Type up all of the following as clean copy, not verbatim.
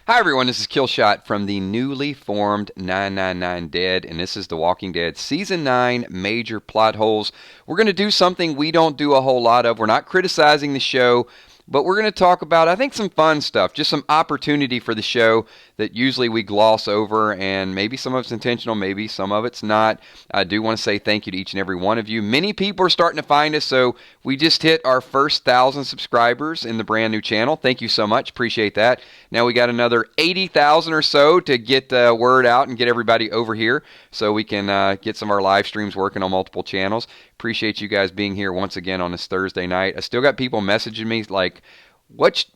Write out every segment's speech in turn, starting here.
Hi everyone, this is Killshot from the newly formed 999 Dead, and this is The Walking Dead Season 9 Major Plot Holes. We're going to do something we don't do a whole lot of. We're not criticizing the show, but we're going to talk about, I think, some fun stuff, just some opportunity for the show that usually we gloss over, and maybe some of it's intentional, maybe some of it's not. I do want to say thank you to each and every one of you. Many people are starting to find us, so we just hit our first 1,000 subscribers in the brand new channel. Thank you so much. Appreciate that. Now we got another 80,000 or so to get the word out and get everybody over here so we can get some of our live streams working on multiple channels. Appreciate you guys being here once again on this Thursday night. I still got people messaging me like, which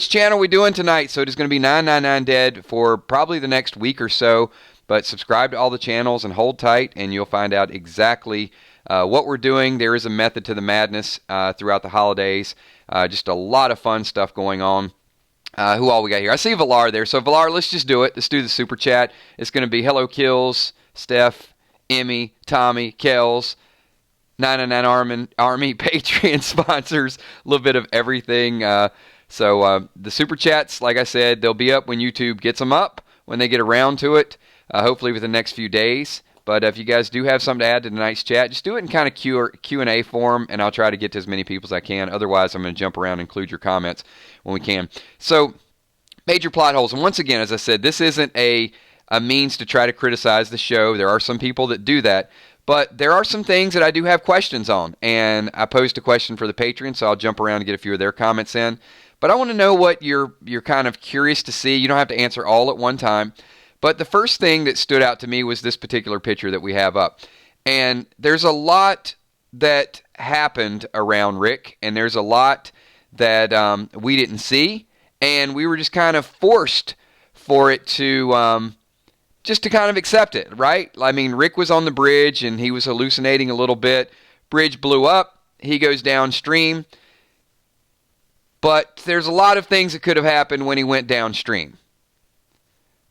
channel are we doing tonight? So it is going to be 999 Dead for probably the next week or so. But subscribe to all the channels and hold tight, and you'll find out exactly what we're doing. There is a method to the madness throughout the holidays. Just a lot of fun stuff going on. Who all we got here? I see Valar there. So Valar, let's just do it. Let's do the super chat. It's going to be Hello Kills, Steph, Emmy, Tommy, Kells, 999 Army, Patreon sponsors, a little bit of everything. So the super chats, like I said, they'll be up when YouTube gets them up, when they get around to it, hopefully within the next few days. But if you guys do have something to add to tonight's chat, just do it in kind of Q&A form, and I'll try to get to as many people as I can. Otherwise, I'm going to jump around and include your comments when we can. So, major plot holes. And once again, as I said, this isn't a means to try to criticize the show. There are some people that do that. But there are some things that I do have questions on. And I posed a question for the Patreon, so I'll jump around and get a few of their comments in. But I want to know what you're kind of curious to see. You don't have to answer all at one time. But the first thing that stood out to me was this particular picture that we have up. And there's a lot that happened around Rick, and there's a lot that we didn't see, and we were just kind of forced for it to just to kind of accept it, right? I mean, Rick was on the bridge, and he was hallucinating a little bit. Bridge blew up. He goes downstream. But there's a lot of things that could have happened when he went downstream.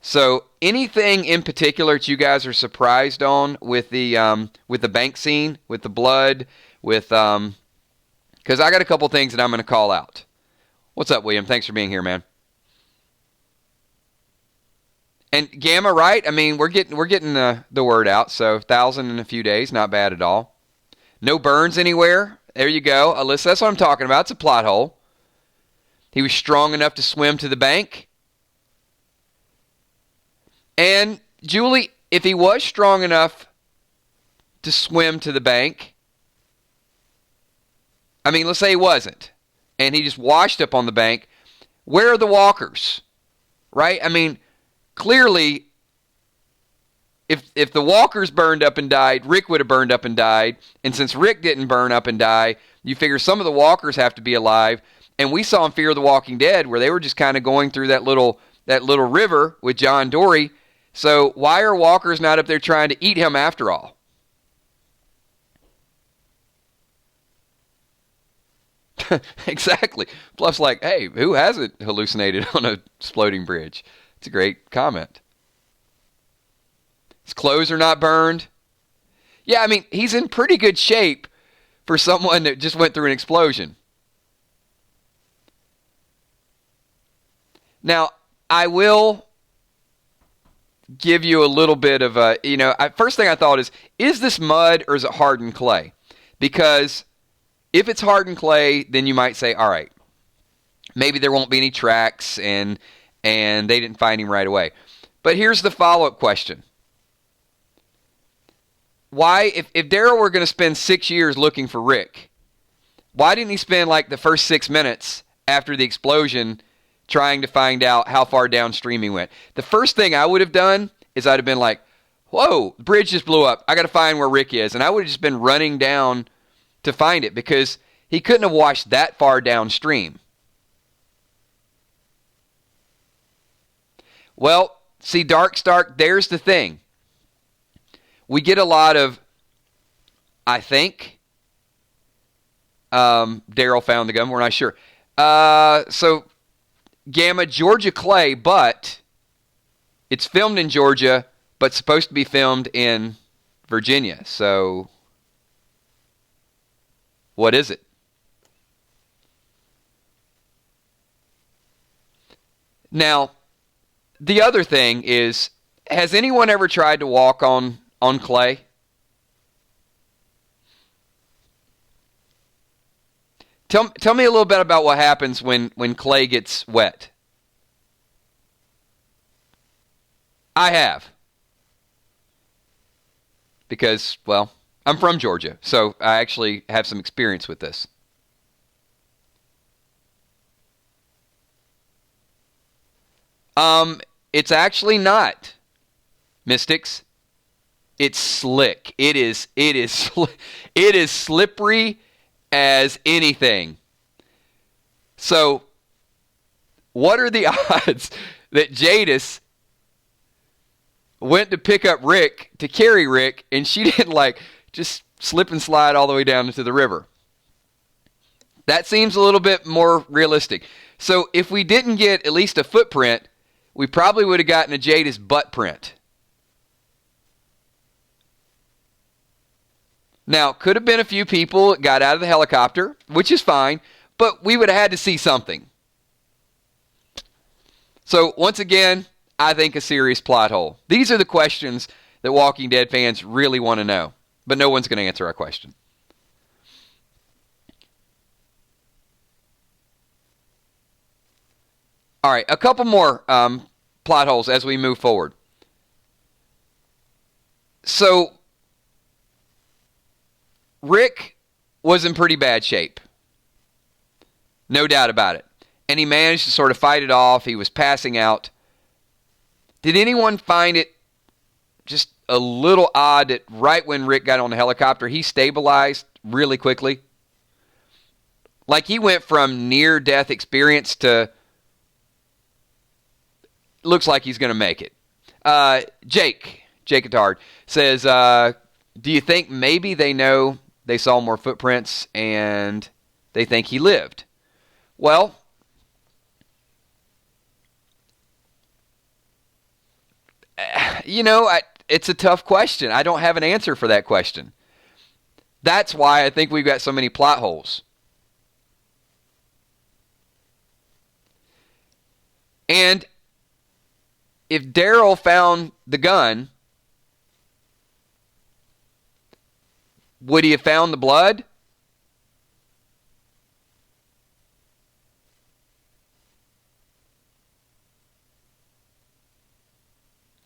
So anything in particular that you guys are surprised on with the bank scene, with the blood, with because I got a couple things that I'm going to call out. What's up, William? Thanks for being here, man. And Gamma, right? I mean, we're getting the word out. So 1,000 in a few days, not bad at all. No burns anywhere. There you go, Alyssa. That's what I'm talking about. It's a plot hole. He was strong enough to swim to the bank. And, Julie, if he was strong enough to swim to the bank, I mean, let's say he wasn't, and he just washed up on the bank, where are the walkers? Right? I mean, clearly, if the walkers burned up and died, Rick would have burned up and died, and since Rick didn't burn up and die, you figure some of the walkers have to be alive, and we saw in Fear the Walking Dead where they were just kind of going through that little river with John Dory. So why are walkers not up there trying to eat him after all? Exactly. Bluff's like, hey, who hasn't hallucinated on an exploding bridge? It's a great comment. His clothes are not burned. Yeah, I mean, he's in pretty good shape for someone that just went through an explosion. Now, I will give you a little bit of a, first thing I thought is this mud or is it hardened clay? Because if it's hardened clay, then you might say, all right, maybe there won't be any tracks and they didn't find him right away. But here's the follow-up question. Why, if Daryl were going to spend 6 years looking for Rick, why didn't he spend like the first 6 minutes after the explosion trying to find out how far downstream he went? The first thing I would have done is I'd have been like, whoa, the bridge just blew up. I got to find where Rick is. And I would have just been running down to find it because he couldn't have washed that far downstream. Well, see, Dark Stark, there's the thing. We get a lot of, I think, Daryl found the gun. We're not sure. So, Gamma, Georgia Clay, but it's filmed in Georgia, but supposed to be filmed in Virginia. So, what is it? Now, the other thing is, has anyone ever tried to walk on clay? Tell me a little bit about what happens when clay gets wet. I have. Because, well, I'm from Georgia, so I actually have some experience with this. It's actually not, Mystics. It's slick. It is it is slippery as anything. So, what are the odds that Jadis went to pick up Rick, to carry Rick, and she didn't just slip and slide all the way down into the river? That seems a little bit more realistic. So if we didn't get at least a footprint, we probably would have gotten a Jadis butt print. Now, could have been a few people that got out of the helicopter, which is fine, but we would have had to see something. So, once again, I think a serious plot hole. These are the questions that Walking Dead fans really want to know, but no one's going to answer our question. All right, a couple more plot holes as we move forward. So, Rick was in pretty bad shape. No doubt about it. And he managed to sort of fight it off. He was passing out. Did anyone find it just a little odd that right when Rick got on the helicopter, he stabilized really quickly? Like he went from near-death experience to looks like he's going to make it. Jake Attard says, do you think maybe they saw more footprints and they think he lived? Well, it's a tough question. I don't have an answer for that question. That's why I think we've got so many plot holes. And if Daryl found the gun, would he have found the blood?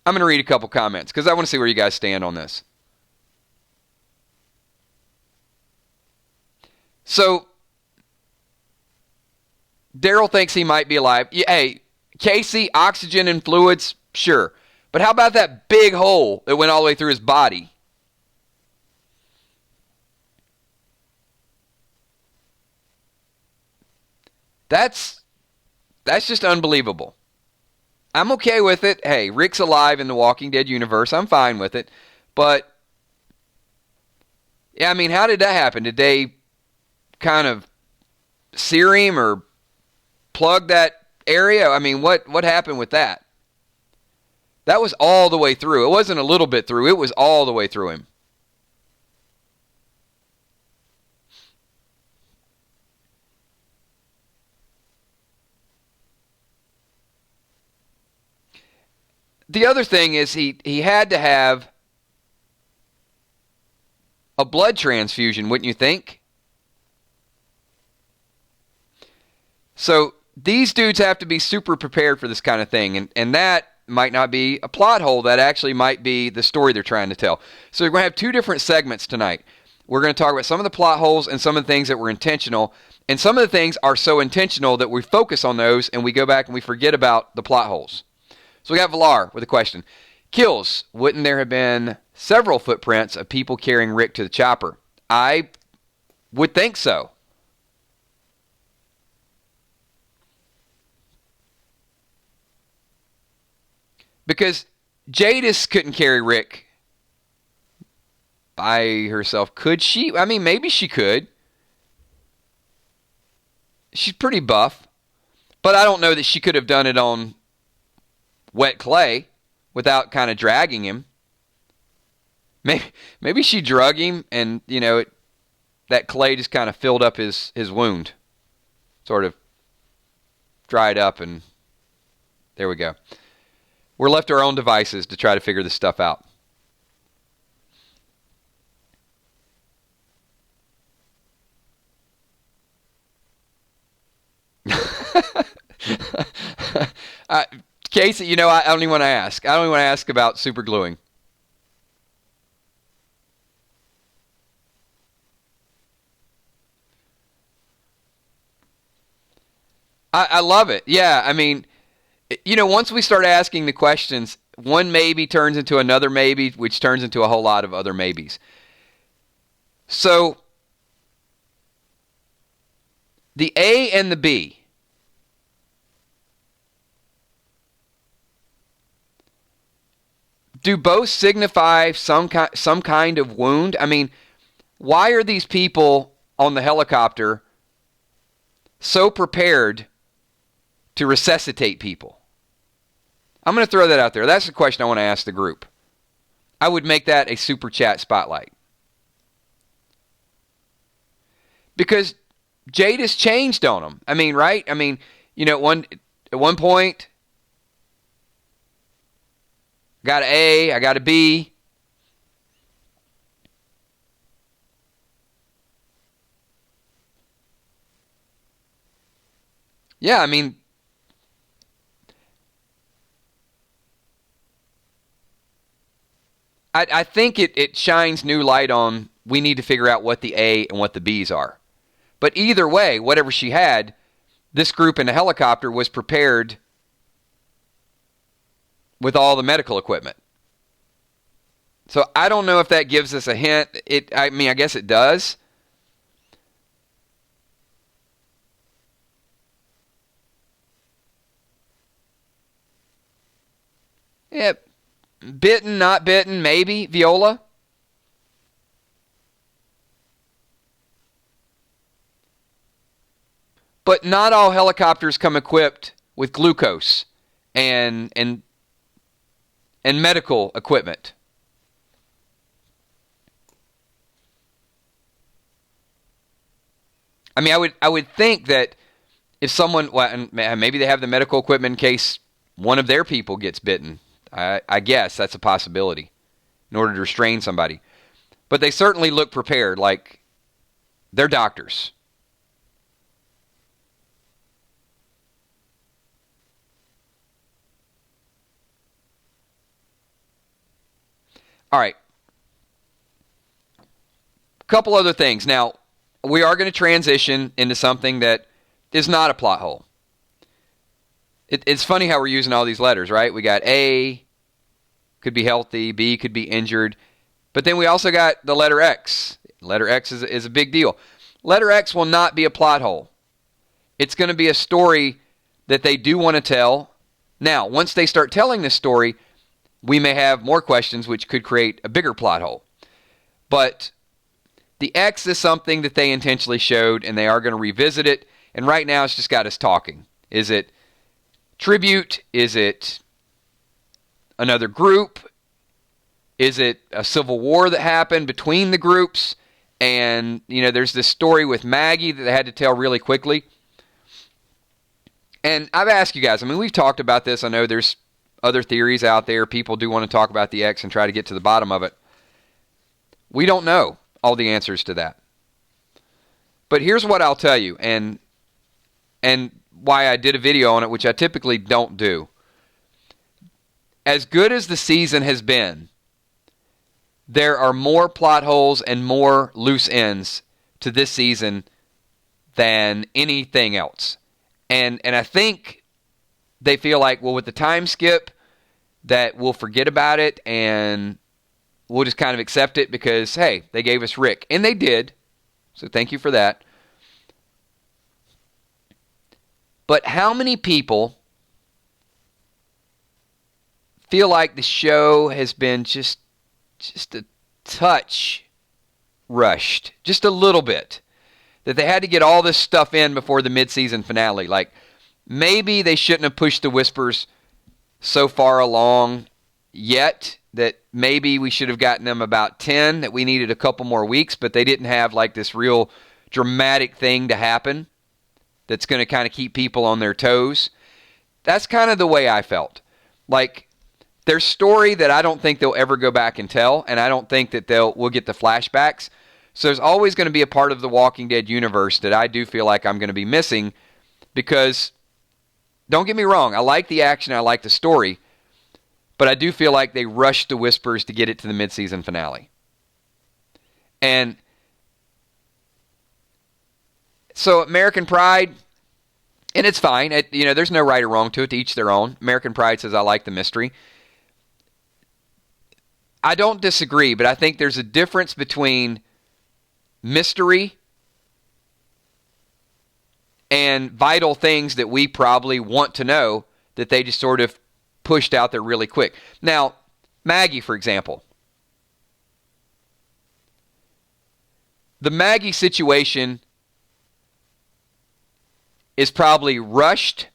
I'm going to read a couple comments because I want to see where you guys stand on this. So, Daryl thinks he might be alive. Hey, Casey, oxygen and fluids, sure. But how about that big hole that went all the way through his body? That's just unbelievable. I'm okay with it. Hey, Rick's alive in the Walking Dead universe. I'm fine with it. But, yeah, I mean, how did that happen? Did they kind of sear him or plug that area? I mean, what happened with that? That was all the way through. It wasn't a little bit through. It was all the way through him. The other thing is he had to have a blood transfusion, wouldn't you think? So these dudes have to be super prepared for this kind of thing, and that might not be a plot hole. That actually might be the story they're trying to tell. So we're going to have two different segments tonight. We're going to talk about some of the plot holes and some of the things that were intentional, and some of the things are so intentional that we focus on those and we go back and we forget about the plot holes. So we got Villar with a question. Kills, wouldn't there have been several footprints of people carrying Rick to the chopper? I would think so. Because Jadis couldn't carry Rick by herself. Could she? I mean, maybe she could. She's pretty buff. But I don't know that she could have done it on wet clay without kind of dragging him. Maybe she drug him and, that clay just kind of filled up his wound. Sort of dried up and there we go. We're left to our own devices to try to figure this stuff out. Casey, I don't even want to ask. I don't even want to ask about super gluing. I love it. Yeah, I mean, once we start asking the questions, one maybe turns into another maybe, which turns into a whole lot of other maybes. So, the A and the B. Do both signify some kind of wound? I mean, why are these people on the helicopter so prepared to resuscitate people? I'm going to throw that out there. That's the question I want to ask the group. I would make that a super chat spotlight. Because Jade has changed on them. I mean, right? I mean, at one point, I got an A, I got a B. Yeah, I mean, I think it shines new light on we need to figure out what the A and what the B's are. But either way, whatever she had, this group in the helicopter was prepared with all the medical equipment. So I don't know if that gives us a hint. I guess it does. Yeah, bitten, not bitten, maybe, Viola. But not all helicopters come equipped with glucose and medical equipment. I mean, I would think that if someone, well, maybe they have the medical equipment in case one of their people gets bitten. I guess that's a possibility in order to restrain somebody. But they certainly look prepared, like they're doctors. All right. A couple other things. Now, we are going to transition into something that is not a plot hole. It's funny how we're using all these letters, right? We got A, could be healthy, B could be injured, but then we also got the letter X. Letter X is a big deal. Letter X will not be a plot hole. It's going to be a story that they do want to tell. Now, once they start telling this story, we may have more questions which could create a bigger plot hole. But the X is something that they intentionally showed, and they are going to revisit it, and right now it's just got us talking. Is it tribute? Is it another group? Is it a civil war that happened between the groups? And, there's this story with Maggie that they had to tell really quickly. And I've asked you guys, we've talked about this. I know there's other theories out there. People do want to talk about the X and try to get to the bottom of it. We don't know all the answers to that. But here's what I'll tell you, and why I did a video on it, which I typically don't do. As good as the season has been, there are more plot holes and more loose ends to this season than anything else. And I think they feel like, well, with the time skip, that we'll forget about it and we'll just kind of accept it because, hey, they gave us Rick. And they did. So thank you for that. But how many people feel like the show has been just a touch rushed? Just a little bit. That they had to get all this stuff in before the mid-season finale. Like, maybe they shouldn't have pushed the Whispers so far along yet, that maybe we should have gotten them about 10, that we needed a couple more weeks, but they didn't have like this real dramatic thing to happen that's going to kind of keep people on their toes. That's kind of the way I felt. Like, their story that I don't think they'll ever go back and tell, and I don't think that we'll get the flashbacks. So there's always going to be a part of the Walking Dead universe that I do feel like I'm going to be missing because, don't get me wrong, I like the action, I like the story, but I do feel like they rushed the Whispers to get it to the mid-season finale. And so American Pride, and it's fine. There's no right or wrong to it, to each their own. American Pride says, I like the mystery. I don't disagree, but I think there's a difference between mystery and vital things that we probably want to know that they just sort of pushed out there really quick. Now, Maggie, for example. The Maggie situation is probably rushed.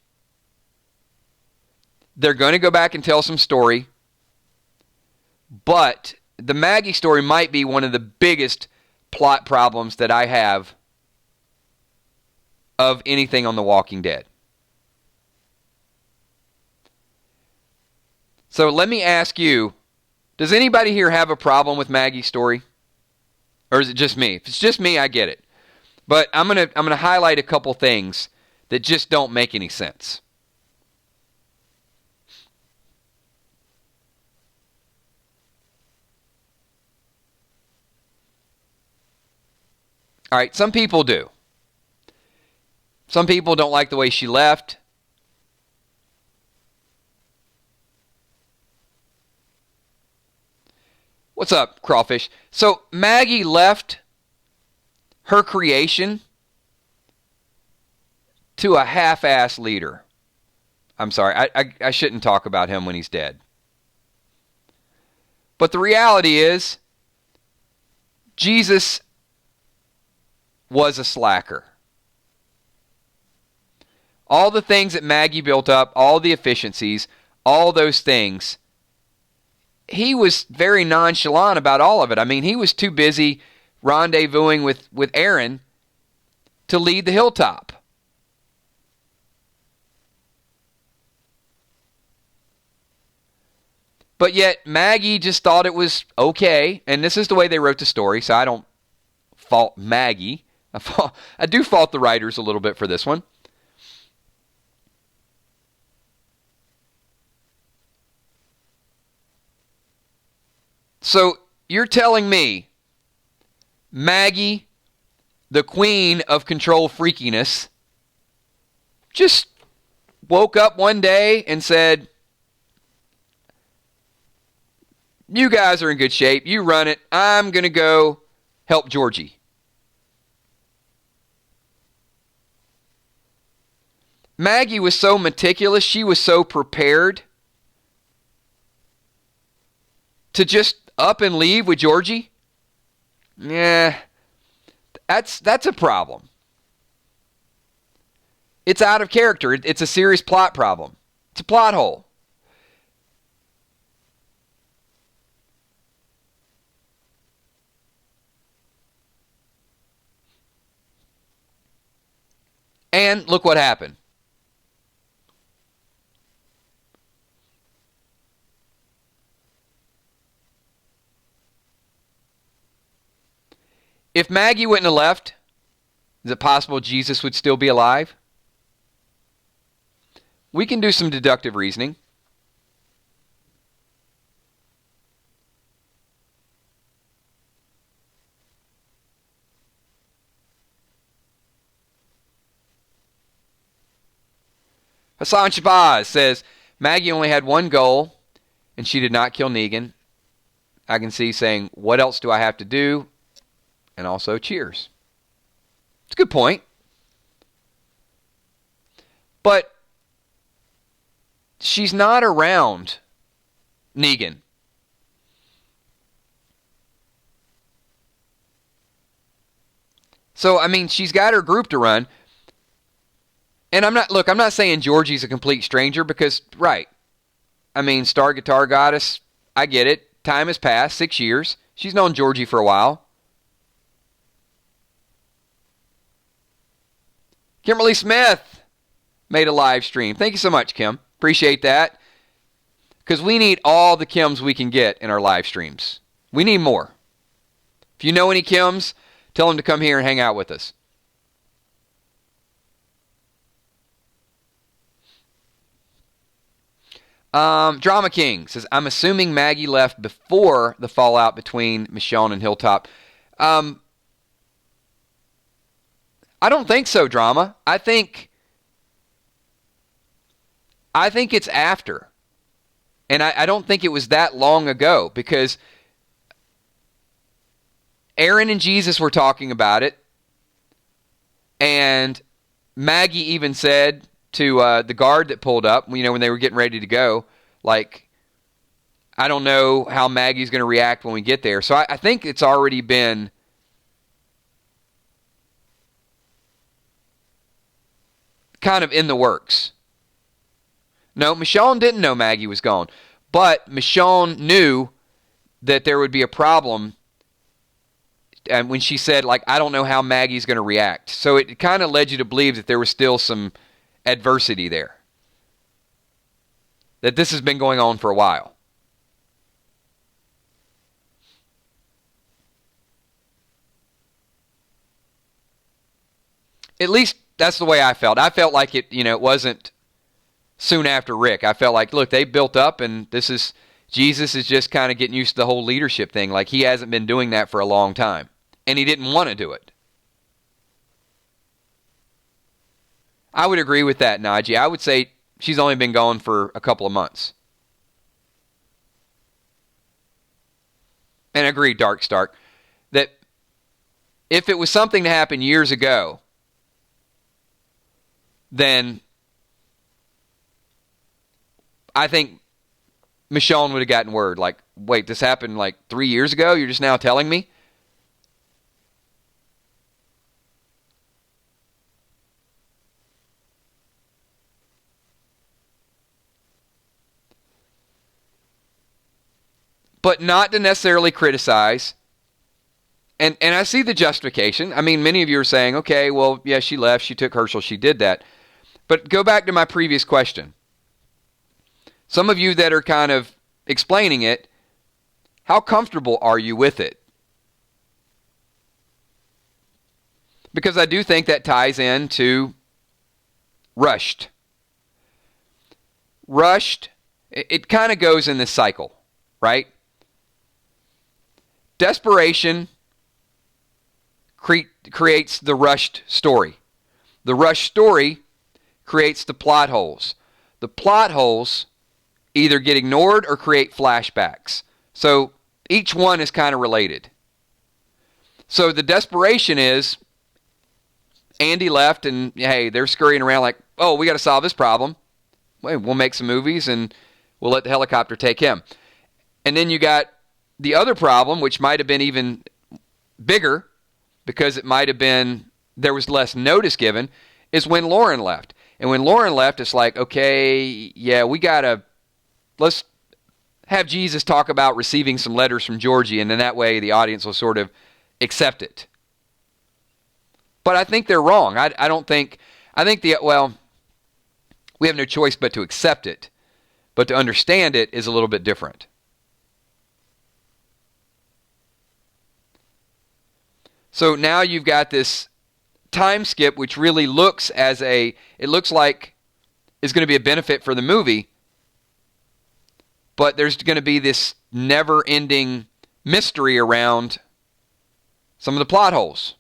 They're going to go back and tell some story. But the Maggie story might be one of the biggest plot problems that I have of anything on The Walking Dead. So let me ask you, does anybody here have a problem with Maggie's story? Or is it just me? If it's just me, I get it. But I'm gonna highlight a couple things that just don't make any sense. All right, some people do. Some people don't like the way she left. What's up, Crawfish? So Maggie left her creation to a half-ass leader. I'm sorry, I shouldn't talk about him when he's dead. But the reality is, Jesus was a slacker. All the things that Maggie built up, all the efficiencies, all those things, he was very nonchalant about all of it. I mean, he was too busy rendezvousing with Aaron to lead the hilltop. But yet Maggie just thought it was okay, and this is the way they wrote the story, so I don't fault Maggie. I do fault the writers a little bit for this one. So you're telling me Maggie, the queen of control freakiness, just woke up one day and said, you guys are in good shape, you run it, I'm going to go help Georgie. Maggie was so meticulous, she was so prepared to just up and leave with Georgie. Yeah, that's a problem. It's out of character. It's a serious plot problem. It's a plot hole. And look what happened. If Maggie wouldn't have left, is it possible Jesus would still be alive? We can do some deductive reasoning. Hassan Shabazz says, Maggie only had one goal, and she did not kill Negan. I can see saying, what else do I have to do? And also, cheers. It's a good point. But she's not around Negan. So, I mean, she's got her group to run. And I'm not saying Georgie's a complete stranger because, right. I mean, Star Guitar Goddess, I get it. Time has passed, 6 years. She's known Georgie for a while. Kimberly Smith made a live stream. Thank you so much, Kim. Appreciate that. Because we need all the Kims we can get in our live streams. We need more. If you know any Kims, tell them to come here and hang out with us. Drama King says, I'm assuming Maggie left before the fallout between Michonne and Hilltop. I don't think so, Drama. I think it's after. And I don't think it was that long ago, because Aaron and Jesus were talking about it, and Maggie even said to the guard that pulled up, when they were getting ready to go, like, I don't know how Maggie's going to react when we get there. So I think it's already been kind of in the works. No, Michonne didn't know Maggie was gone, but Michonne knew that there would be a problem, and when she said, like, I don't know how Maggie's going to react. So it kind of led you to believe that there was still some adversity there, that this has been going on for a while. At least that's the way I felt. I felt like it wasn't soon after Rick. I felt like, look, they built up, and Jesus is just kind of getting used to the whole leadership thing. Like, he hasn't been doing that for a long time, and he didn't want to do it. I would agree with that, Najee. I would say she's only been gone for a couple of months. And I agree, Dark Stark, that if it was something that happened years ago, then I think Michonne would have gotten word, like, wait, this happened like 3 years ago? You're just now telling me? But not to necessarily criticize. And I see the justification. I mean, many of you are saying, okay, well, yeah, she left, she took Herschel, she did that. But go back to my previous question. Some of you that are kind of explaining it, how comfortable are you with it? Because I do think that ties into rushed. Rushed, it kind of goes in this cycle, right? Desperation creates the rushed story. The rushed story creates the plot holes. The plot holes either get ignored or create flashbacks. So each one is kind of related. So the desperation is Andy left, and hey, they're scurrying around like, oh, we got to solve this problem. We'll make some movies and we'll let the helicopter take him. And then you got the other problem, which might have been even bigger because it might have been there was less notice given, is when Lauren left. And when Lauren left, it's like, okay, yeah, let's have Jesus talk about receiving some letters from Georgie, and then that way the audience will sort of accept it. But I think they're wrong. I think we have no choice but to accept it. But to understand it is a little bit different. So now you've got this time skip, which really looks like is going to be a benefit for the movie, but there's going to be this never-ending mystery around some of the plot holes.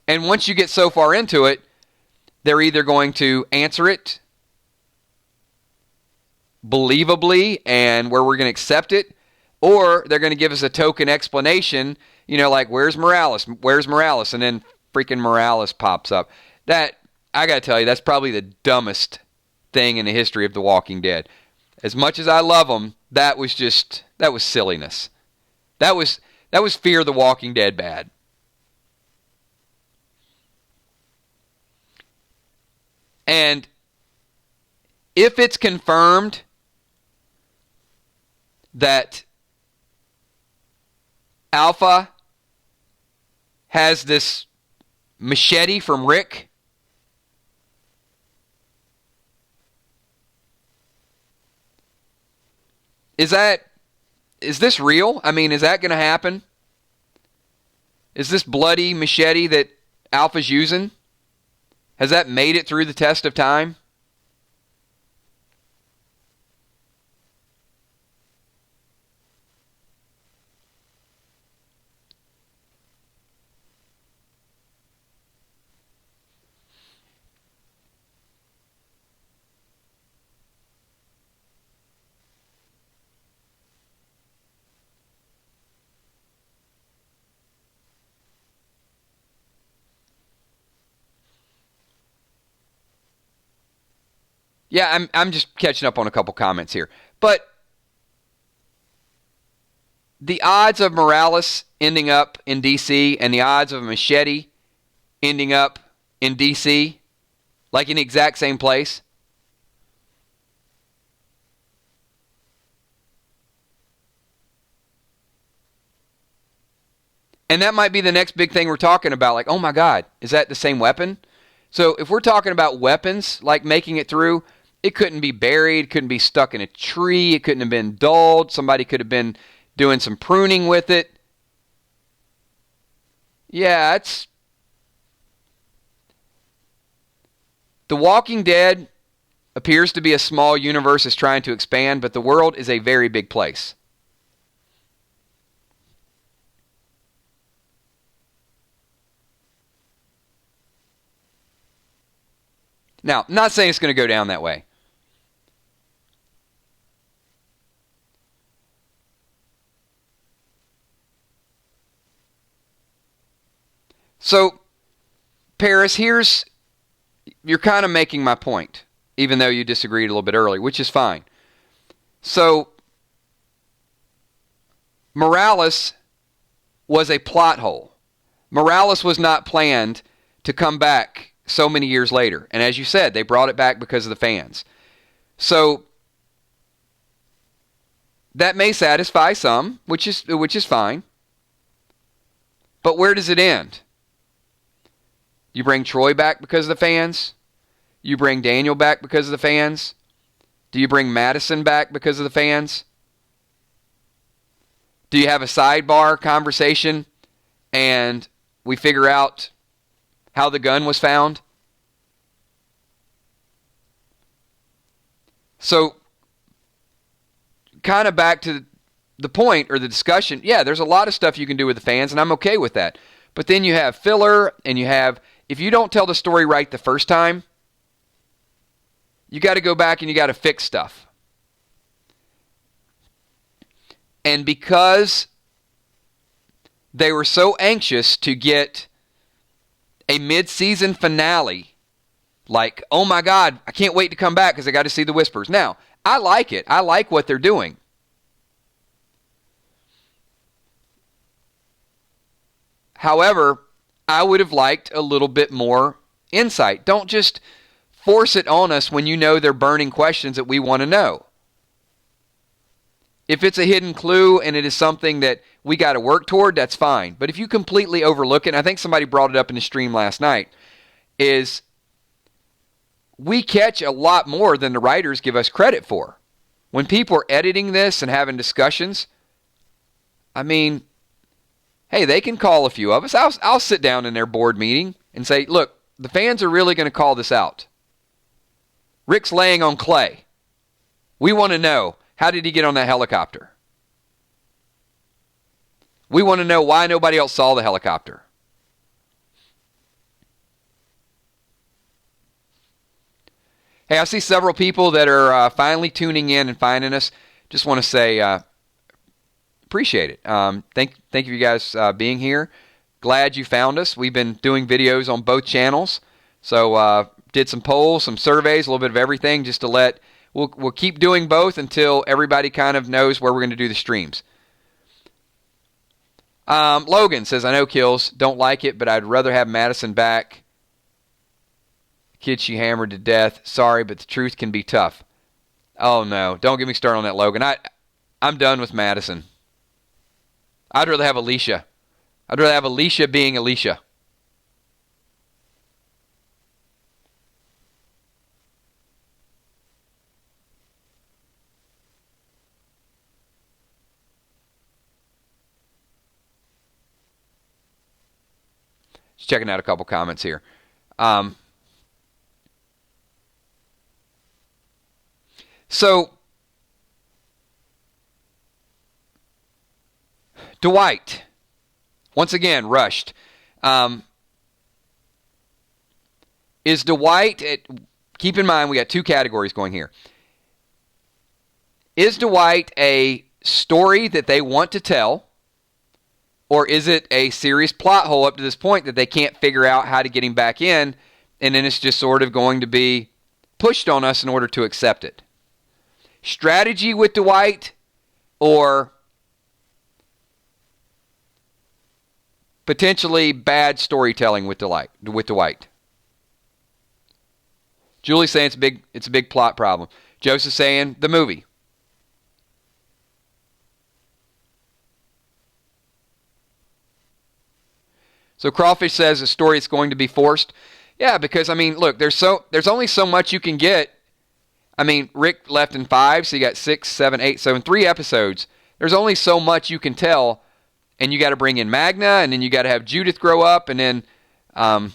And once you get so far into it, they're either going to answer it believably and where we're going to accept it, or they're going to give us a token explanation, like, where's Morales? Where's Morales? And then freaking Morales pops up. That, I got to tell you, that's probably the dumbest thing in the history of The Walking Dead. As much as I love them, that was silliness. That was Fear the Walking Dead bad. And if it's confirmed that Alpha has this machete from Rick, Is this real? I mean, is that going to happen? Is this bloody machete that Alpha's using? Has that made it through the test of time? Yeah, I'm just catching up on a couple comments here. But the odds of Morales ending up in DC and the odds of Machete ending up in DC, like in the exact same place. And that might be the next big thing we're talking about. Like, oh my God, is that the same weapon? So if we're talking about weapons, like making it through, it couldn't be buried, couldn't be stuck in a tree, it couldn't have been dulled. Somebody could have been doing some pruning with it. Yeah, it's... The Walking Dead appears to be a small universe is trying to expand, but the world is a very big place. Now, I'm not saying it's going to go down that way. So, Paris, you're kind of making my point, even though you disagreed a little bit earlier, which is fine. So, Morales was a plot hole. Morales was not planned to come back so many years later. And as you said, they brought it back because of the fans. So, that may satisfy some, which is fine. But where does it end? You bring Troy back because of the fans? You bring Daniel back because of the fans? Do you bring Madison back because of the fans? Do you have a sidebar conversation and we figure out how the gun was found? So, kind of back to the point or the discussion, yeah, there's a lot of stuff you can do with the fans, and I'm okay with that. But then you have filler, and you have, if you don't tell the story right the first time, you got to go back and you got to fix stuff. And because they were so anxious to get a mid-season finale, like, oh my God, I can't wait to come back because I got to see the Whispers. Now, I like it. I like what they're doing. However, I would have liked a little bit more insight. Don't just force it on us when you know they're burning questions that we want to know. If it's a hidden clue and it is something that we got to work toward, that's fine. But if you completely overlook it, and I think somebody brought it up in the stream last night, is we catch a lot more than the writers give us credit for. When people are editing this and having discussions, I mean, hey, they can call a few of us. I'll sit down in their board meeting and say, look, the fans are really going to call this out. Rick's laying on clay. We want to know, how did he get on that helicopter? We want to know why nobody else saw the helicopter. Hey, I see several people that are finally tuning in and finding us. Just want to say appreciate it. Thank you for you guys being here. Glad you found us. We've been doing videos on both channels. So did some polls, some surveys, a little bit of everything just to let... We'll keep doing both until everybody kind of knows where we're going to do the streams. Logan says, I know Kills, don't like it, but I'd rather have Madison back. Kid she hammered to death. Sorry, but the truth can be tough. Oh, no. Don't get me started on that, Logan. I'm done with Madison. I'd rather have Alicia. I'd rather have Alicia being Alicia. Just checking out a couple comments here. Um, so, Dwight, once again, rushed. Um, is Dwight, keep in mind we got two categories going here. Is Dwight a story that they want to tell, or is it a serious plot hole up to this point that they can't figure out how to get him back in, and then it's just sort of going to be pushed on us in order to accept it? Strategy with Dwight, or potentially bad storytelling with Dwight? Julie's saying it's a big plot problem. Joseph's saying the movie. So Crawfish says a story is going to be forced. Yeah, because I mean, look, there's only so much you can get. I mean, Rick left in 5, so you got 6, 7, 8, so in 3 episodes, there's only so much you can tell, and you got to bring in Magna, and then you got to have Judith grow up, and then, all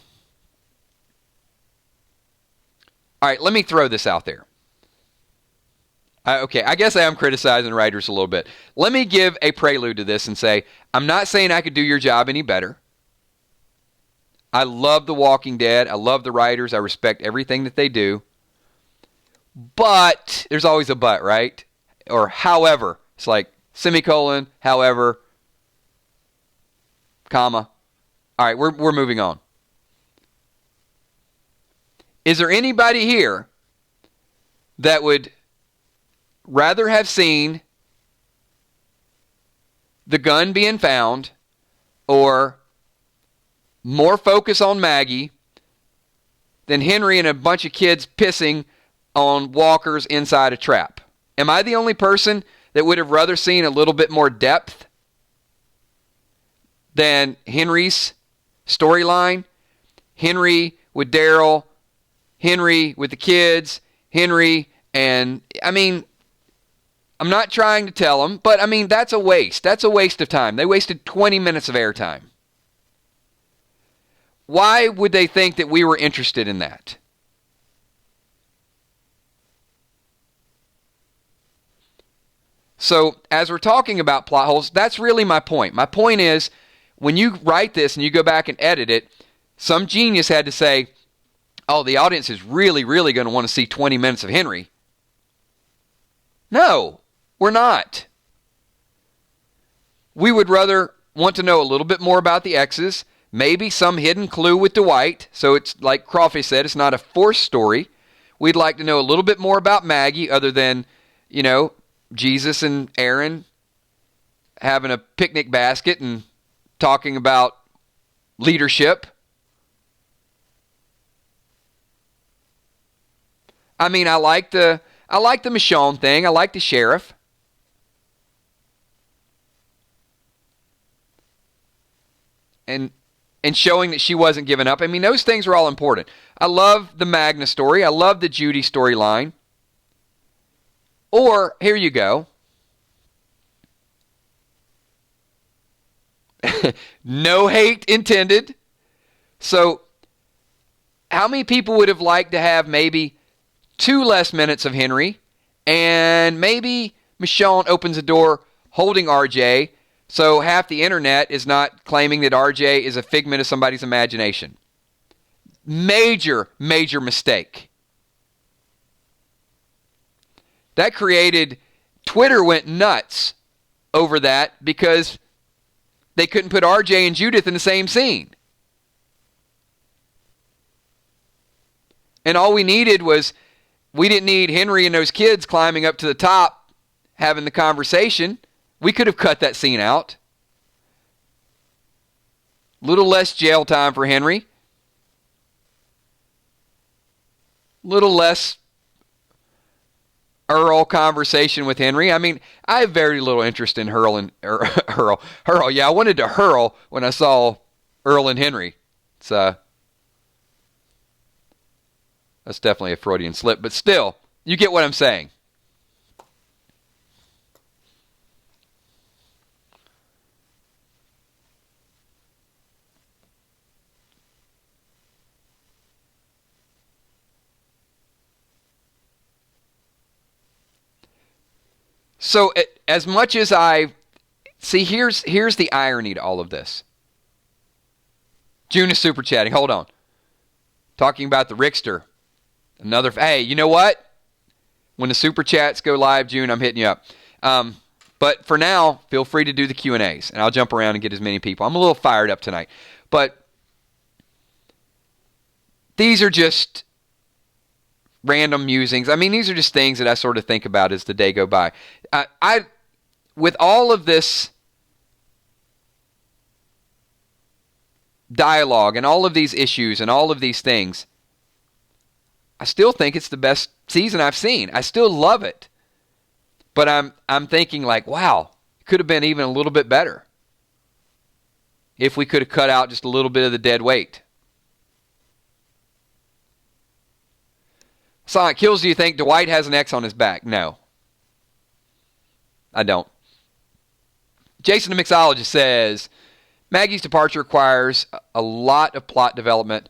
right, let me throw this out there. Okay, I guess I am criticizing writers a little bit. Let me give a prelude to this and say, I'm not saying I could do your job any better. I love The Walking Dead. I love the writers. I respect everything that they do. But there's always a but, right? Or however. It's like semicolon, however, comma. All right, we're moving on. Is there anybody here that would rather have seen the gun being found or more focus on Maggie than Henry and a bunch of kids pissing on walkers inside a trap? Am I the only person that would have rather seen a little bit more depth than Henry's storyline? Henry with Daryl, Henry with the kids, Henry, and I mean, I'm not trying to tell them, but I mean, that's a waste. That's a waste of time. They wasted 20 minutes of airtime. Why would they think that we were interested in that? So, as we're talking about plot holes, that's really my point. My point is, when you write this and you go back and edit it, some genius had to say, oh, the audience is really, really going to want to see 20 minutes of Henry. No, we're not. We would rather want to know a little bit more about the X's, maybe some hidden clue with Dwight. So it's like Crawfish said, it's not a forced story. We'd like to know a little bit more about Maggie other than, you know, Jesus and Aaron having a picnic basket and talking about leadership. I mean, I like the Michonne thing. I like the sheriff. And showing that she wasn't giving up. I mean, those things are all important. I love the Magna story. I love the Judy storyline. Or, here you go. No hate intended. So, how many people would have liked to have maybe 2 less minutes of Henry, and maybe Michonne opens the door holding RJ, so half the internet is not claiming that RJ is a figment of somebody's imagination? Major, major mistake. That created, Twitter went nuts over that because they couldn't put RJ and Judith in the same scene. And all we needed was, we didn't need Henry and those kids climbing up to the top having the conversation. We could have cut that scene out. Little less jail time for Henry. Little less Earl conversation with Henry. I mean, I have very little interest in Earl. Yeah, I wanted to hurl when I saw Earl and Henry. It's that's definitely a Freudian slip, but still, you get what I'm saying. So as much as I see, here's the irony to all of this. June is super chatting. Hold on. Talking about the Rickster. Hey, you know what? When the super chats go live, June, I'm hitting you up. But for now, feel free to do the Q&As, and I'll jump around and get as many people. I'm a little fired up tonight. But these are just random musings. I mean, these are just things that I sort of think about as the day go by. With all of this dialogue and all of these issues and all of these things, I still think it's the best season I've seen. I still love it. But I'm thinking like, wow, it could have been even a little bit better if we could have cut out just a little bit of the dead weight. Sonic Kills, do you think Dwight has an X on his back? No. I don't. Jason the Mixologist says, Maggie's departure requires a lot of plot development,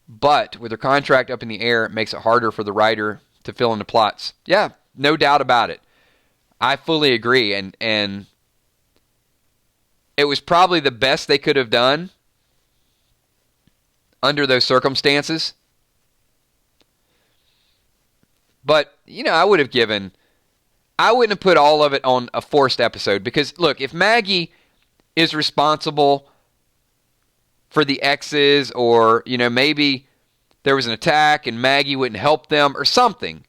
but with her contract up in the air, it makes it harder for the writer to fill in the plots. Yeah, no doubt about it. I fully agree, and it was probably the best they could have done under those circumstances. But, I wouldn't have put all of it on a forced episode, because, look, if Maggie is responsible for the X's, or, maybe there was an attack and Maggie wouldn't help them or something,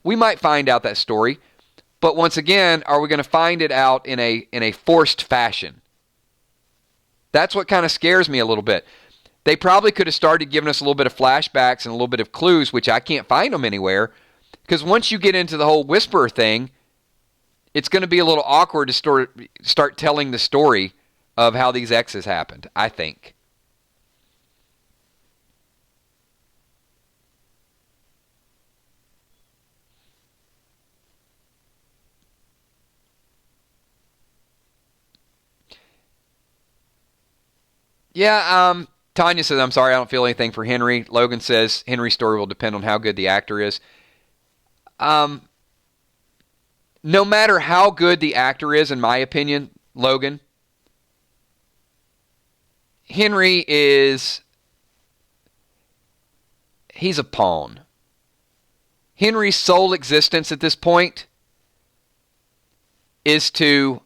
we might find out that story. But once again, are we going to find it out in a forced fashion? That's what kind of scares me a little bit. They probably could have started giving us a little bit of flashbacks and a little bit of clues, which I can't find them anywhere. Because once you get into the whole Whisperer thing, it's going to be a little awkward to start telling the story of how these X's happened, I think. Yeah, Tanya says, I'm sorry, I don't feel anything for Henry. Logan says, Henry's story will depend on how good the actor is. No matter how good the actor is, in my opinion, Logan, Henry he's a pawn. Henry's sole existence at this point is to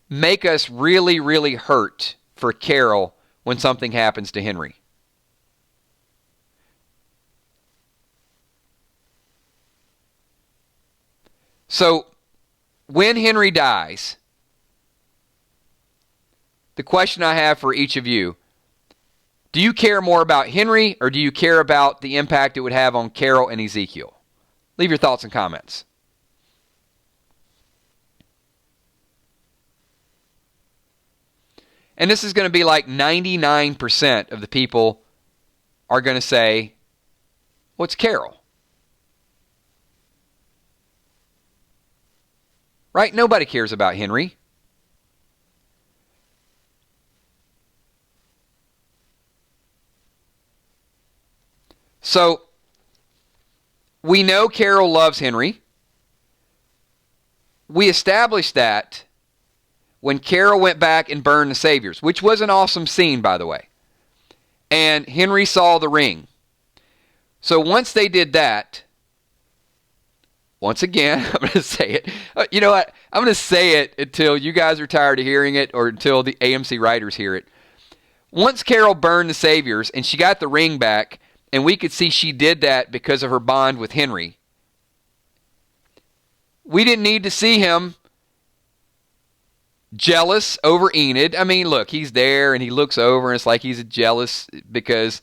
make us really, really hurt for Carol when something happens to Henry. So, when Henry dies, the question I have for each of you, do you care more about Henry, or do you care about the impact it would have on Carol and Ezekiel? Leave your thoughts and comments. And this is going to be like 99% of the people are going to say, what's Carol? Right? Nobody cares about Henry. So, we know Carol loves Henry. We established that when Carol went back and burned the Saviors, which was an awesome scene, by the way. And Henry saw the ring. So once they did that, once again, I'm going to say it. You know what? I'm going to say it until you guys are tired of hearing it, or until the AMC writers hear it. Once Carol burned the Saviors and she got the ring back, and we could see she did that because of her bond with Henry, we didn't need to see him jealous over Enid. I mean, look, he's there and he looks over and it's like he's jealous because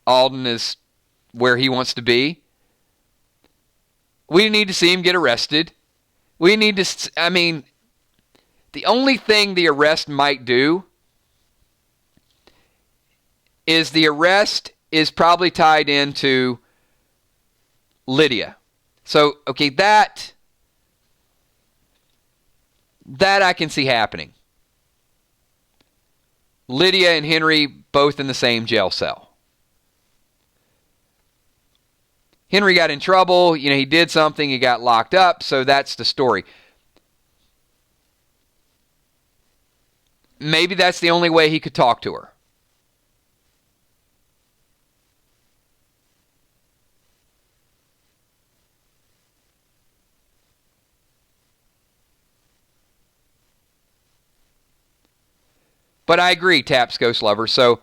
Alden is where he wants to be. We need to see him get arrested. We need to, the only thing the arrest might do is the arrest is probably tied into Lydia. So, okay, that I can see happening. Lydia and Henry both in the same jail cell. Henry got in trouble. He did something. He got locked up. So that's the story. Maybe that's the only way he could talk to her. But I agree, Taps Ghost Lover. So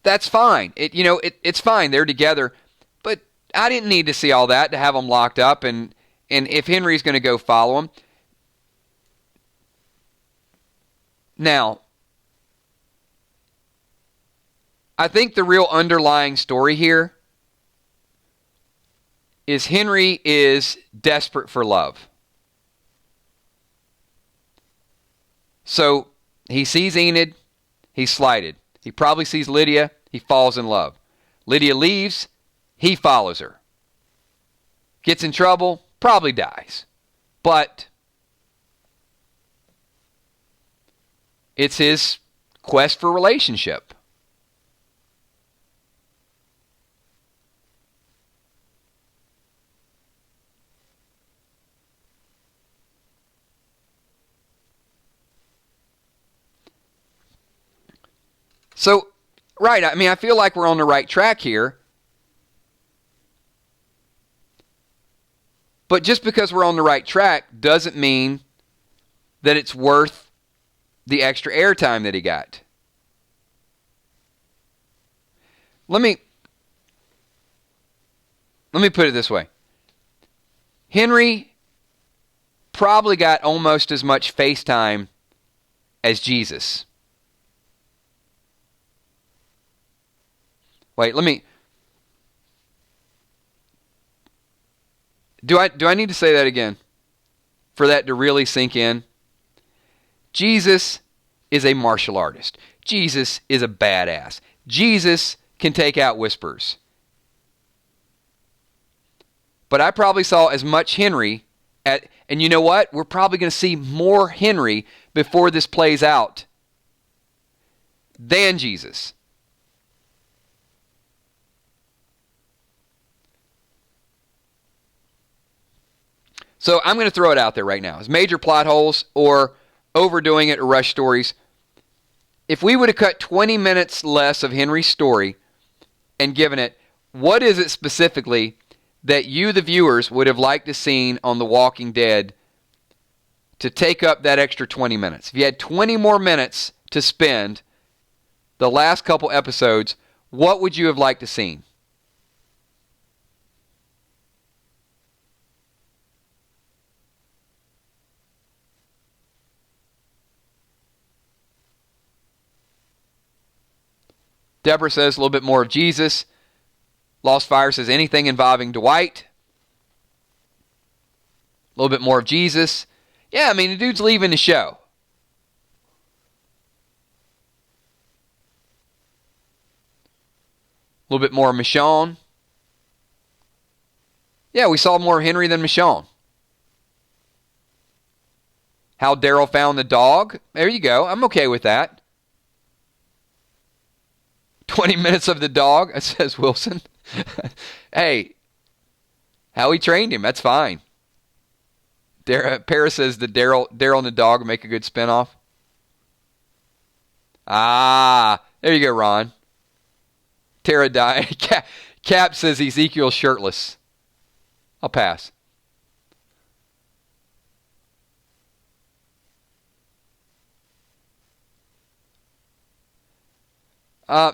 that's fine. It's fine. They're together. But I didn't need to see all that to have them locked up. And if Henry's going to go follow him. Now, I think the real underlying story here is Henry is desperate for love. So he sees Enid, he's slighted. He probably sees Lydia, he falls in love. Lydia leaves, he follows her. Gets in trouble, probably dies. But it's his quest for relationship. So, right, I feel like we're on the right track here. But just because we're on the right track doesn't mean that it's worth the extra airtime that he got. Let me put it this way. Henry probably got almost as much FaceTime as Jesus. Wait, Do I need to say that again for that to really sink in? Jesus is a martial artist. Jesus is a badass. Jesus can take out whispers. But I probably saw as much Henry and you know what? We're probably going to see more Henry before this plays out than Jesus. So I'm going to throw it out there right now. As major plot holes or overdoing it or rush stories, if we would have cut 20 minutes less of Henry's story and given it, what is it specifically that you, the viewers, would have liked to seen on The Walking Dead to take up that extra 20 minutes? If you had 20 more minutes to spend the last couple episodes, what would you have liked to seen? Deborah says a little bit more of Jesus. Lost Fire says anything involving Dwight. A little bit more of Jesus. Yeah, the dude's leaving the show. A little bit more of Michonne. Yeah, we saw more Henry than Michonne. How Daryl found the dog. There you go. I'm okay with that. 20 minutes of the dog, says Wilson. Hey, how he trained him, that's fine. Paris says that Daryl and the dog make a good spinoff. Ah, there you go, Ron. Tara died. Cap says Ezekiel shirtless. I'll pass.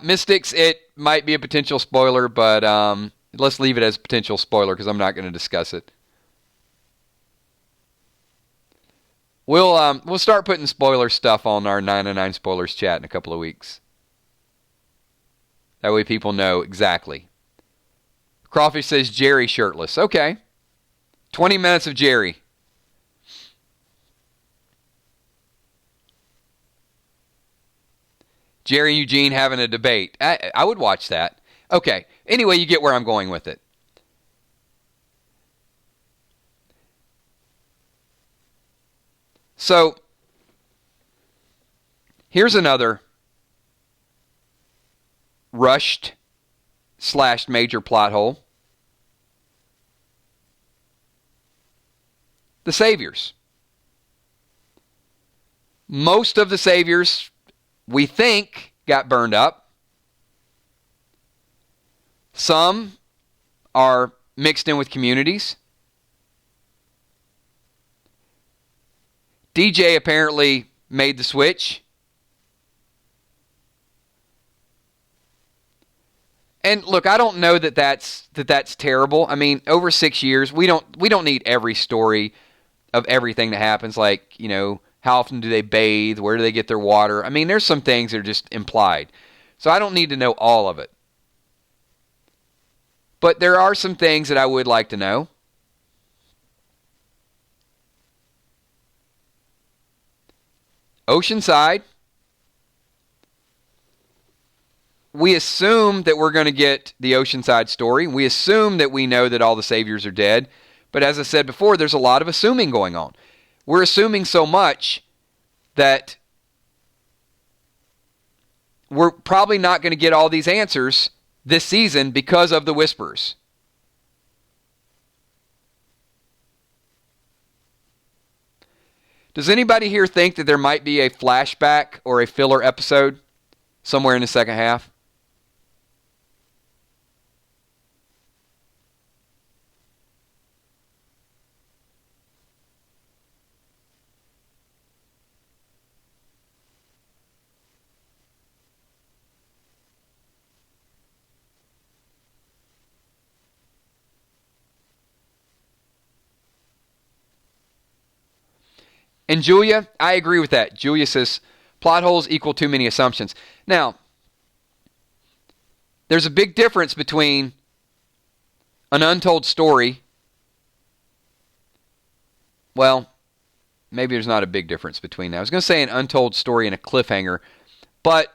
Mystics, it might be a potential spoiler, but let's leave it as a potential spoiler because I'm not going to discuss it. We'll start putting spoiler stuff on our 909 Spoilers chat in a couple of weeks. That way people know exactly. Crawfish says Jerry shirtless. Okay. 20 minutes of Jerry. Jerry and Eugene having a debate. I would watch that. Okay. Anyway, you get where I'm going with it. So, here's another rushed / major plot hole. The saviors. Most of the saviors, we think, got burned up. Some are mixed in with communities. DJ apparently made the switch. And look, I don't know that that's terrible. I mean, over 6 years, we don't need every story of everything that happens. Like, how often do they bathe? Where do they get their water? I mean, there's some things that are just implied. So I don't need to know all of it. But there are some things that I would like to know. Oceanside. We assume that we're going to get the Oceanside story. We assume that we know that all the saviors are dead. But as I said before, there's a lot of assuming going on. We're assuming so much that we're probably not going to get all these answers this season because of the Whisperers. Does anybody here think that there might be a flashback or a filler episode somewhere in the second half? And Julia, I agree with that. Julia says, plot holes equal too many assumptions. Now, there's a big difference between an untold story. Well, maybe there's not a big difference between that. I was going to say an untold story and a cliffhanger. But,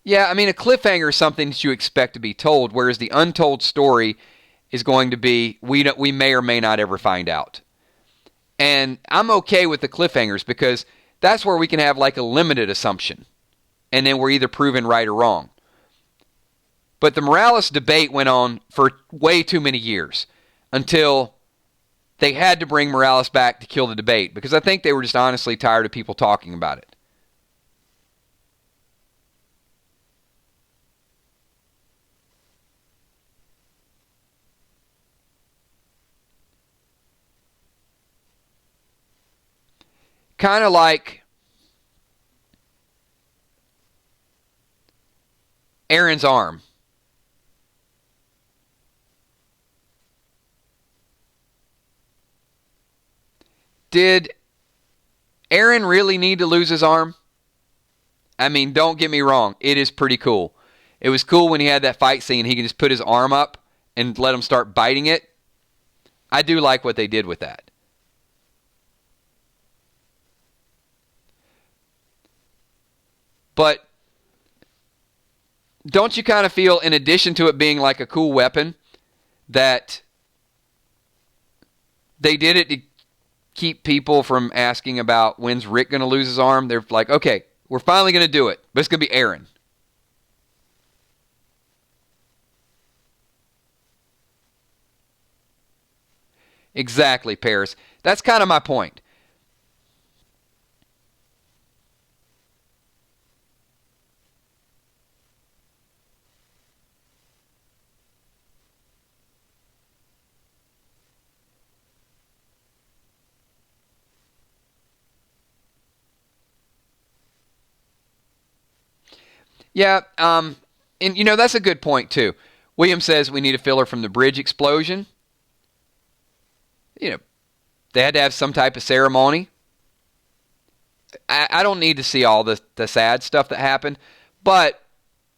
yeah, I mean, a cliffhanger is something that you expect to be told, whereas the untold story is going to be, we may or may not ever find out. And I'm okay with the cliffhangers because that's where we can have like a limited assumption. And then we're either proven right or wrong. But the Morales debate went on for way too many years until they had to bring Morales back to kill the debate because I think they were just honestly tired of people talking about it. Kind of like Aaron's arm. Did Aaron really need to lose his arm? I mean, don't get me wrong. It is pretty cool. It was cool when he had that fight scene. He can just put his arm up and let him start biting it. I do like what they did with that. But don't you kind of feel, in addition to it being like a cool weapon, that they did it to keep people from asking about when's Rick going to lose his arm? They're like, okay, we're finally going to do it, but it's going to be Aaron. Exactly, Paris. That's kind of my point. Yeah, and that's a good point too. William says we need a filler from the bridge explosion. They had to have some type of ceremony. I don't need to see all the sad stuff that happened, but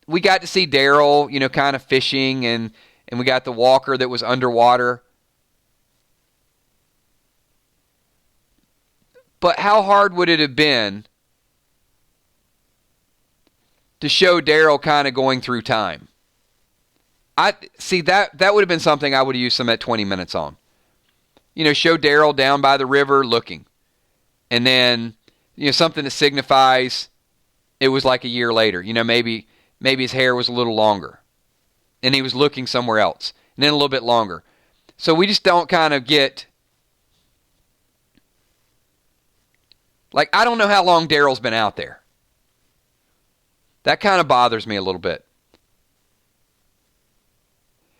we got to see Daryl, kind of fishing, and we got the walker that was underwater. But how hard would it have been to show Daryl kind of going through time? I see that would have been something I would have used some at 20 minutes on. Show Daryl down by the river looking. And then, something that signifies it was like a year later. Maybe maybe his hair was a little longer and he was looking somewhere else, and then a little bit longer. So we just don't kind of get, like, I don't know how long Daryl's been out there. That kind of bothers me a little bit.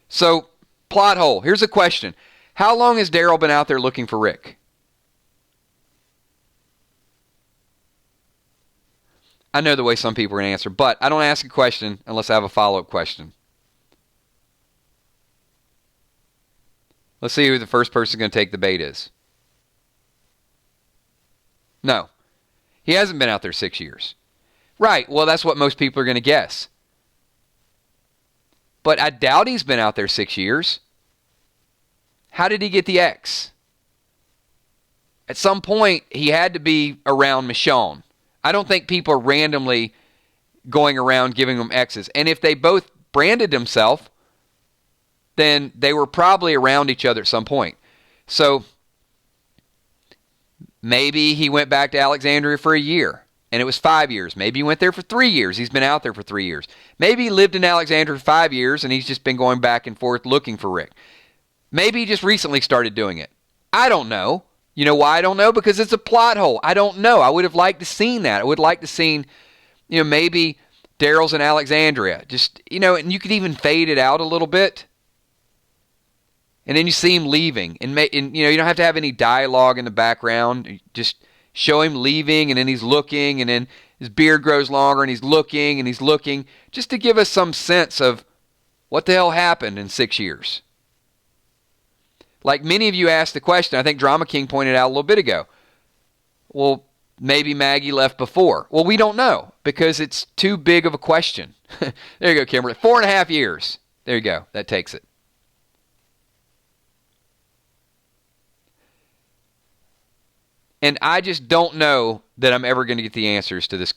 So, plot hole. Here's a question. How long has Daryl been out there looking for Rick? I know the way some people are going to answer, but I don't ask a question unless I have a follow-up question. Let's see who the first person going to take the bait is. No. He hasn't been out there 6 years. Right, well, that's what most people are going to guess. But I doubt he's been out there 6 years. How did he get the X? At some point, he had to be around Michonne. I don't think people are randomly going around giving them X's. And if they both branded themselves, then they were probably around each other at some point. So maybe he went back to Alexandria for a year, and it was 5 years. Maybe he went there for 3 years. He's been out there for 3 years. Maybe he lived in Alexandria for 5 years, and he's just been going back and forth looking for Rick. Maybe he just recently started doing it. I don't know. You know why I don't know? Because it's a plot hole. I don't know. I would have liked to seen that. I would like to seen, maybe Daryl's in Alexandria. Just, and you could even fade it out a little bit. And then you see him leaving. And you don't have to have any dialogue in the background. Just show him leaving, and then he's looking, and then his beard grows longer, and he's looking, just to give us some sense of what the hell happened in 6 years. Like many of you asked the question, I think Drama King pointed out a little bit ago. Well, maybe Maggie left before. Well, we don't know because it's too big of a question. There you go, Kimberly. 4.5 years. There you go. That takes it. And I just don't know that I'm ever going to get the answers to this.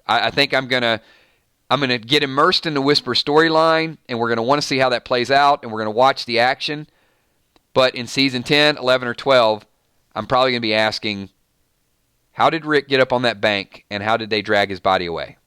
I think I'm going to get immersed in the Whisper storyline, and we're going to want to see how that plays out, and we're going to watch the action. But in season 10, 11, or 12, I'm probably going to be asking, how did Rick get up on that bank, and how did they drag his body away?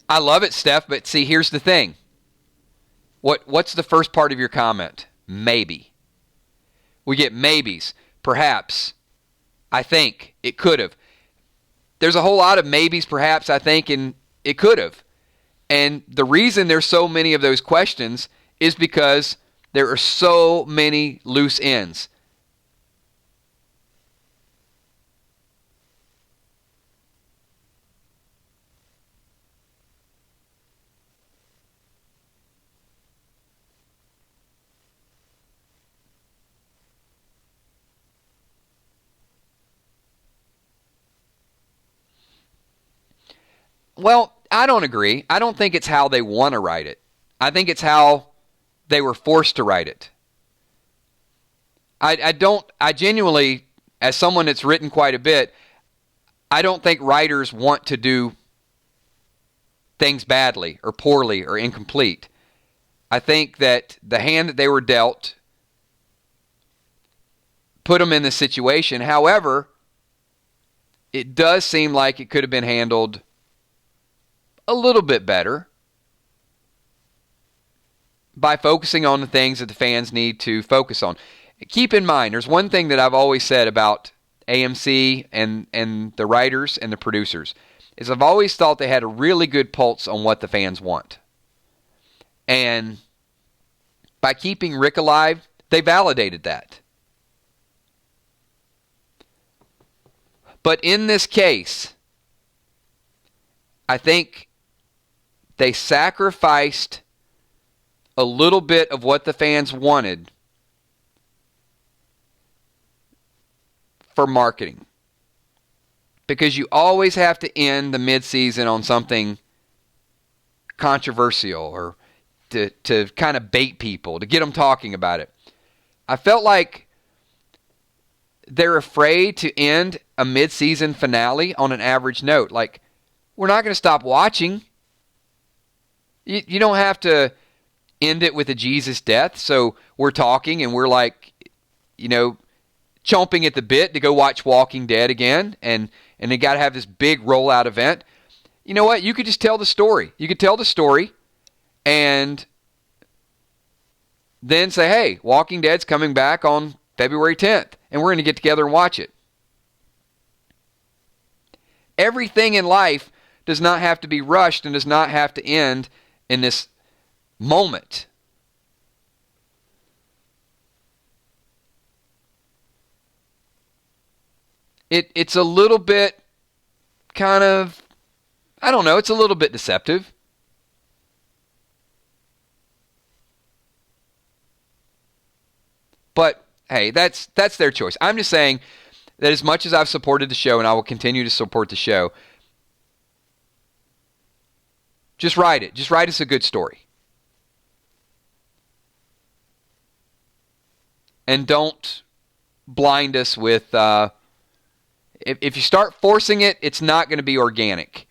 I love it, Steph, but see, here's the thing. What's the first part of your comment? Maybe. We get maybes. Perhaps. I think. It could have. There's a whole lot of maybes, perhaps, I think, and it could have. And the reason there's so many of those questions is because there are so many loose ends. Well, I don't agree. I don't think it's how they want to write it. I think it's how they were forced to write it. I genuinely, as someone that's written quite a bit, I don't think writers want to do things badly or poorly or incomplete. I think that the hand that they were dealt put them in this situation. However, it does seem like it could have been handled a little bit better by focusing on the things that the fans need to focus on. Keep in mind, there's one thing that I've always said about AMC and the writers and the producers, is I've always thought they had a really good pulse on what the fans want. And by keeping Rick alive, they validated that. But in this case, I think they sacrificed a little bit of what the fans wanted for marketing. Because you always have to end the midseason on something controversial or to kind of bait people, to get them talking about it. I felt like they're afraid to end a midseason finale on an average note. Like, we're not going to stop watching. You don't have to end it with a Jesus death. So we're talking and we're like, chomping at the bit to go watch Walking Dead again, and they got to have this big rollout event. You know what? You could just tell the story. You could tell the story and then say, hey, Walking Dead's coming back on February 10th, and we're going to get together and watch it. Everything in life does not have to be rushed and does not have to end in this moment. It's a little bit kind of, I don't know, it's a little bit deceptive. But hey, that's their choice. I'm just saying that as much as I've supported the show and I will continue to support the show, just write it. Just write us a good story. And don't blind us with, if you start forcing it, it's not going to be organic.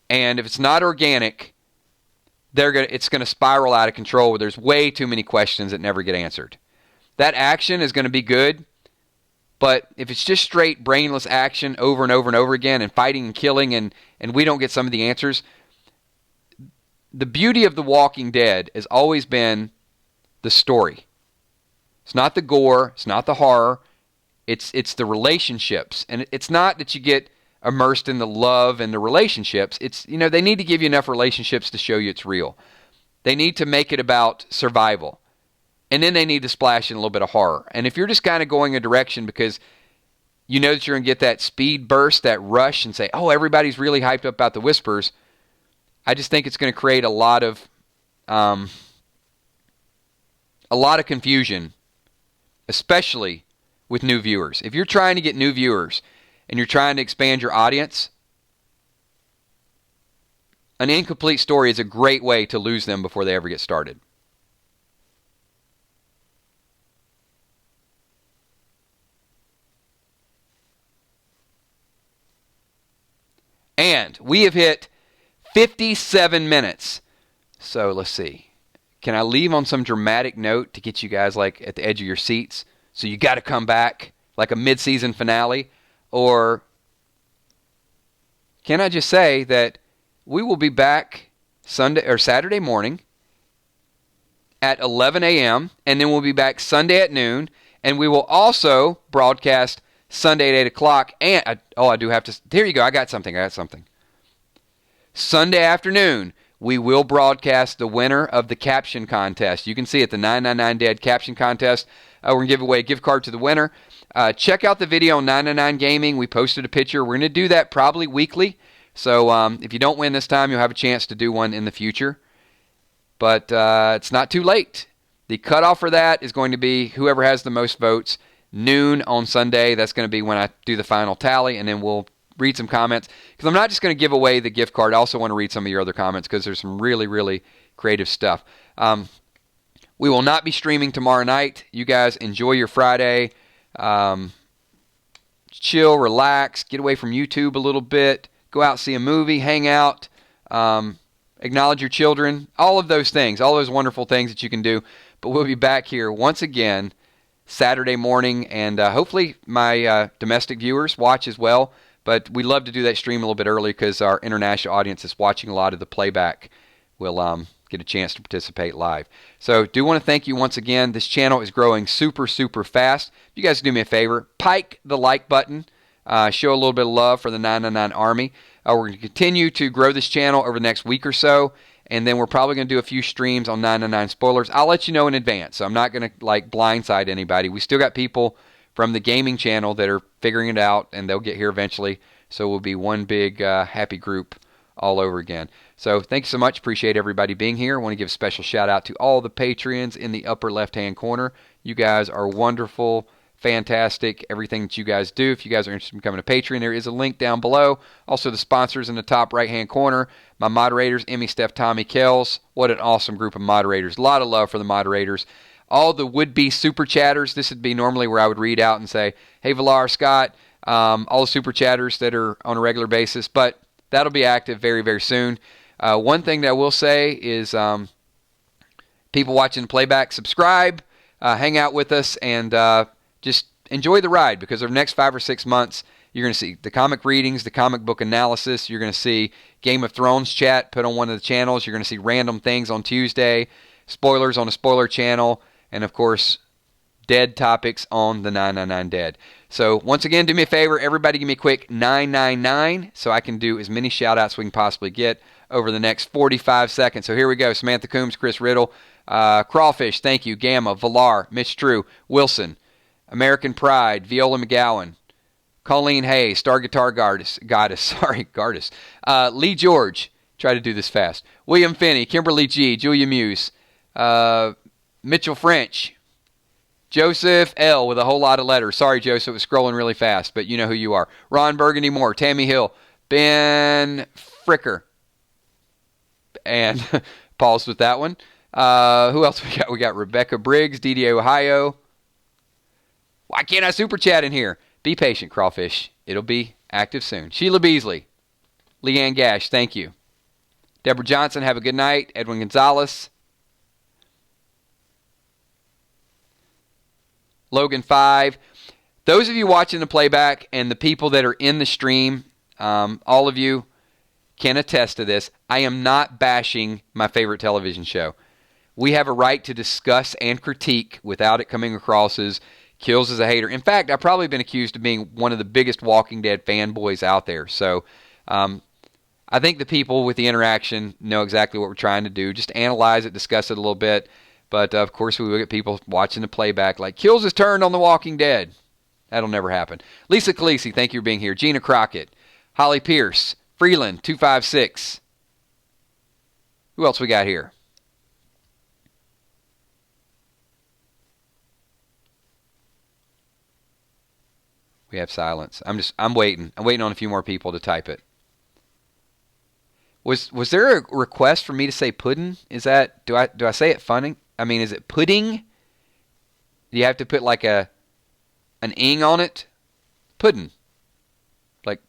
And if it's not organic, it's going to spiral out of control where there's way too many questions that never get answered. That action is going to be good, but if it's just straight brainless action over and over and over again and fighting and killing and we don't get some of the answers, the beauty of The Walking Dead has always been the story. It's not the gore, it's not the horror, it's the relationships. And it's not that you get immersed in the love and the relationships. It's, they need to give you enough relationships to show you it's real. They need to make it about survival. And then they need to splash in a little bit of horror. And if you're just kind of going a direction because you know that you're going to get that speed burst, that rush, and say, oh, everybody's really hyped up about the Whispers, I just think it's going to create a lot of confusion, especially with new viewers. If you're trying to get new viewers and you're trying to expand your audience, an incomplete story is a great way to lose them before they ever get started. And we have hit 57 minutes. So let's see. Can I leave on some dramatic note to get you guys like at the edge of your seats? So you got to come back like a mid-season finale? Or can I just say that we will be back Sunday or Saturday morning at 11 a.m. and then we'll be back Sunday at noon, and we will also broadcast Sunday at 8 o'clock. And I do have to. Here you go. I got something. Sunday afternoon, we will broadcast the winner of the caption contest. You can see it, the 999 Dead caption contest. We're going to give away a gift card to the winner. Check out the video on 999 Gaming. We posted a picture. We're going to do that probably weekly. So if you don't win this time, you'll have a chance to do one in the future. But it's not too late. The cutoff for that is going to be whoever has the most votes, noon on Sunday. That's going to be when I do the final tally, and then we'll read some comments. Because I'm not just going to give away the gift card. I also want to read some of your other comments because there's some really, really creative stuff. We will not be streaming tomorrow night. You guys enjoy your Friday. Chill, relax, get away from YouTube a little bit. Go out, see a movie, hang out, acknowledge your children. All of those things, all those wonderful things that you can do. But we'll be back here once again Saturday morning, and hopefully my domestic viewers watch as well. But we'd love to do that stream a little bit early because our international audience is watching a lot of the playback. We'll get a chance to participate live. So do want to thank you once again. This channel is growing super, super fast. If you guys do me a favor, pike the like button. Show a little bit of love for the 999 Army. We're going to continue to grow this channel over the next week or so. And then we're probably going to do a few streams on 999 spoilers. I'll let you know in advance. So I'm not going to blindside anybody. We still got people from the gaming channel that are figuring it out, and they'll get here eventually. So we'll be one big happy group all over again. So thank you so much. Appreciate everybody being here. I want to give a special shout out to all the Patreons in the upper left-hand corner. You guys are wonderful, fantastic, everything that you guys do. If you guys are interested in becoming a Patreon, there is a link down below. Also, the sponsors in the top right-hand corner. My moderators, Emmy, Steph, Tommy, Kells. What an awesome group of moderators. A lot of love for the moderators. All the would-be super chatters. This would be normally where I would read out and say, hey, Villar, Scott, all the super chatters that are on a regular basis. But that'll be active very, very soon. One thing that I will say is people watching the playback, subscribe, hang out with us, and just enjoy the ride, because over the next 5 or 6 months, you're going to see the comic readings, the comic book analysis. You're going to see Game of Thrones chat put on one of the channels. You're going to see random things on Tuesday, spoilers on a spoiler channel, and of course, dead topics on the 999 Dead. So once again, do me a favor, everybody give me a quick 999 so I can do as many shout-outs we can possibly get over the next 45 seconds. So here we go. Samantha Coombs, Chris Riddle, Crawfish, thank you, Gamma, Villar, Mitch True, Wilson, American Pride, Viola McGowan, Colleen Hayes, Star Guitar Goddess, Lee George, try to do this fast, William Finney, Kimberly G, Julia Muse, Mitchell French, Joseph L. with a whole lot of letters. Sorry, Joseph, it was scrolling really fast, but you know who you are. Ron Burgundy Moore, Tammy Hill, Ben Fricker, and pause with that one. Who else we got? We got Rebecca Briggs, DDA Ohio. Why can't I super chat in here? Be patient, Crawfish. It'll be active soon. Sheila Beasley, Leanne Gash, thank you. Deborah Johnson, have a good night. Edwin Gonzalez. Logan 5. Those of you watching the playback and the people that are in the stream, all of you can attest to this. I am not bashing my favorite television show. We have a right to discuss and critique without it coming across as Kills as a hater. In fact, I've probably been accused of being one of the biggest Walking Dead fanboys out there. So I think the people with the interaction know exactly what we're trying to do. Just analyze it, discuss it a little bit. But, of course, we will get people watching the playback like, Kills is turned on The Walking Dead. That'll never happen. Lisa Khaleesi, thank you for being here. Gina Crockett, Holly Pierce, Freeland, 256. Who else we got here? We have silence. I'm waiting. I'm waiting on a few more people to type it. Was there a request for me to say pudding? Is that, do I say it funny? I mean, is it pudding? Do you have to put like an ing on it? Pudding. Like,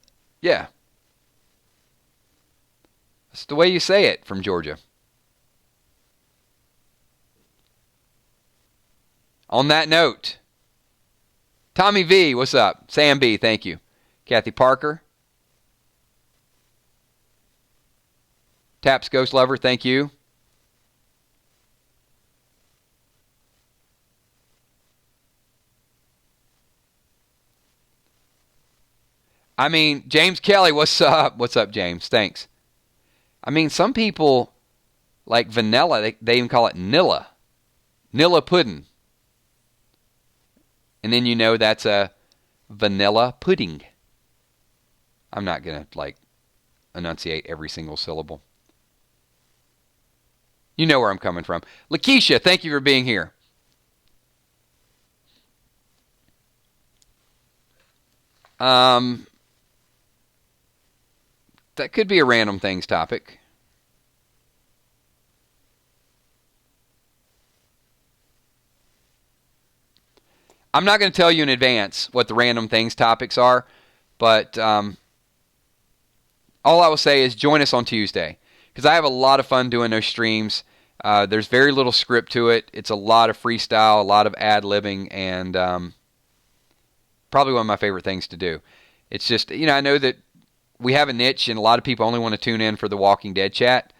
yeah. That's the way you say it from Georgia. On that note, Tommy V, what's up? Sam B, thank you. Kathy Parker. Taps Ghost Lover, thank you. I mean, James Kelly, what's up? What's up, James? Thanks. I mean, some people like vanilla, they even call it Nilla. Nilla pudding. And then you know that's a vanilla pudding. I'm not going to, like, enunciate every single syllable. You know where I'm coming from. Lakeisha, thank you for being here. That could be a random things topic. I'm not going to tell you in advance what the random things topics are, but all I will say is join us on Tuesday, because I have a lot of fun doing those streams. There's very little script to it. It's a lot of freestyle, a lot of ad-libbing, and probably one of my favorite things to do. It's just, I know that we have a niche, and a lot of people only want to tune in for the Walking Dead chat,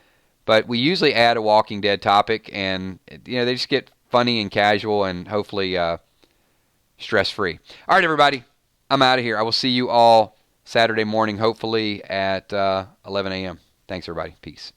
but we usually add a Walking Dead topic, and they just get funny and casual, and hopefully stress-free. All right, everybody, I'm out of here. I will see you all Saturday morning, hopefully at 11 a.m. Thanks, everybody. Peace.